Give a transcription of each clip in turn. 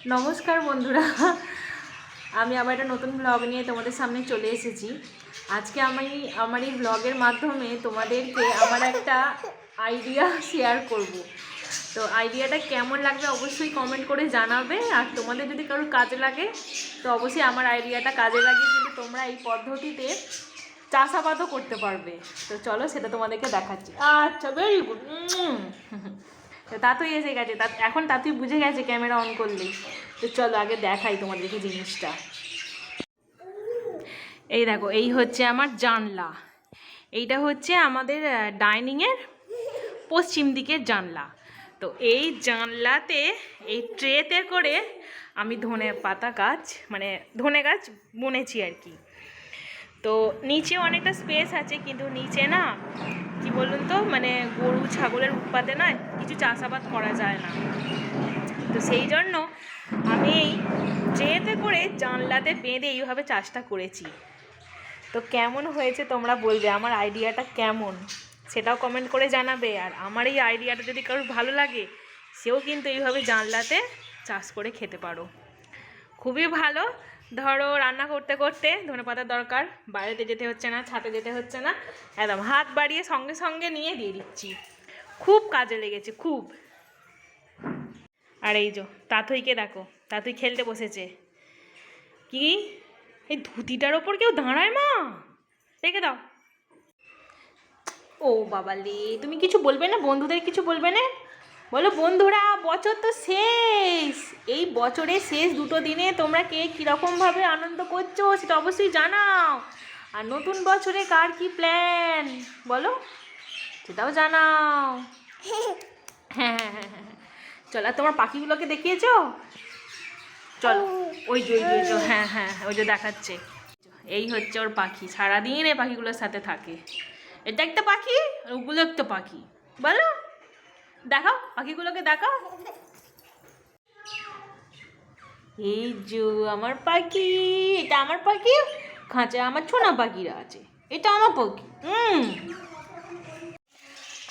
নমস্কার বন্ধুরা, আমি আবার একটা নতুন ব্লগ নিয়ে তোমাদের সামনে চলে এসেছি। আজকে আমার এই ব্লগের মাধ্যমে তোমাদেরকে আমার একটা আইডিয়া শেয়ার করব। তো আইডিয়াটা কেমন লাগবে অবশ্যই কমেন্ট করে জানাবে। আর তোমাদের যদি কারোর কাজে লাগে তো অবশ্যই আমার আইডিয়াটা কাজে লাগিয়ে কিন্তু তোমরা এই পদ্ধতিতে চাষাবাদও করতে পারবে। তো চলো সেটা তোমাদেরকে দেখাচ্ছি। আচ্ছা, ভেরি গুড। তাতুই এসে গেছে, এখন তাতুই বুঝে গেছে ক্যামেরা অন করলেই। তো চলো আগে দেখাই তোমাদেরকে জিনিসটা। এই দেখো, এই হচ্ছে আমার জানলা। এইটা হচ্ছে আমাদের ডাইনিংয়ের পশ্চিম দিকের জানলা। তো এই জানলাতে এই ট্রেতে করে আমি ধনে পাতা গাছ মানে ধনে গাছ বুনেছি আর কি। তো নিচে অনেকটা স্পেস আছে, কিন্তু নিচে না কি বলুন তো, মানে গরু ছাগলের উৎপাতে না কিছু চাষাবাদ করা যায় না। তো সেই জন্য আমি এই ট্রেতে করে জানলাতে বেঁধে এইভাবে চাষটা করেছি। তো কেমন হয়েছে তোমরা বলবে, আমার আইডিয়াটা কেমন সেটাও কমেন্ট করে জানাবে। আর আমার এই আইডিয়াটা যদি কারোর ভালো লাগে সেও কিন্তু এইভাবে জানলাতে চাষ করে খেতে পারো। খুবই ভালো। ধরো রান্না করতে করতে ধনেপাতার দরকার, বাইরেতে যেতে হচ্ছে না, ছাদে যেতে হচ্ছে না, একদম হাত বাড়িয়ে সঙ্গে সঙ্গে নিয়ে দিয়ে দিচ্ছি। খুব কাজে লেগেছে, খুব। আর এই যে তাতুইকে দেখো, তাতুই খেলতে বসেছে। কি এই ধুতিটার ওপর কেউ দাঁড়ায়? মা রেখে দাও। ও বাবালে, তুমি কিছু বলবে না? বন্ধুদের কিছু বলবে না? বলো বন্ধুরা, বছর তো শেষ। এই বছরের শেষ দুটো দিনে তোমরা কে কীরকমভাবে আনন্দ করছো সেটা অবশ্যই জানাও। আর নতুন বছরে কার কি প্ল্যান বলো, সেটাও জানাও। হ্যাঁ হ্যাঁ হ্যাঁ হ্যাঁ, চলো। আর তোমার পাখিগুলোকে দেখিয়েছো? চলো, ওই যে হ্যাঁ হ্যাঁ ওই যে দেখাচ্ছে। এই হচ্ছে ওর পাখি, সারাদিন এই পাখিগুলোর সাথে থাকে। এটা একটা পাখি, ওগুলো একটা পাখি। বলো, দেখাও পাখিগুলোকে, দেখাও। এই যে আমার পাখি, এটা আমার পাখি। খাঁচা আমার ছোনা পাখিরা আছে, এটা আমার পাখি।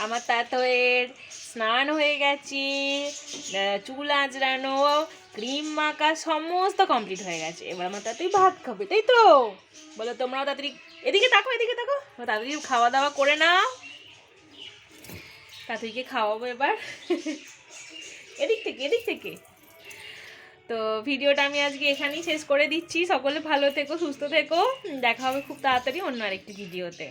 আমার তাতয়ের স্নান হয়ে গেছে, চুল আঁচড়ানো, ক্রিম মাখা সমস্ত কমপ্লিট হয়ে গেছে। এবার আমার তাড়াতাড়ি ভাত খাবে, তাই তো? বলো তোমরাও তাড়াতাড়ি এদিকে তাকো, এদিকে তাকো, তাড়াতাড়ি খাওয়া দাওয়া করে নাও। তাড়াতাড়িকে খাওয়াবো এবার। এদিক থেকে, এদিক থেকে। তো ভিডিওটা আমি আজকে এখানেই শেষ করে দিচ্ছি। সকলে ভালো থেকো, সুস্থ থেকো। দেখা হবে খুব তাড়াতাড়ি অন্য আরেকটি ভিডিওতে।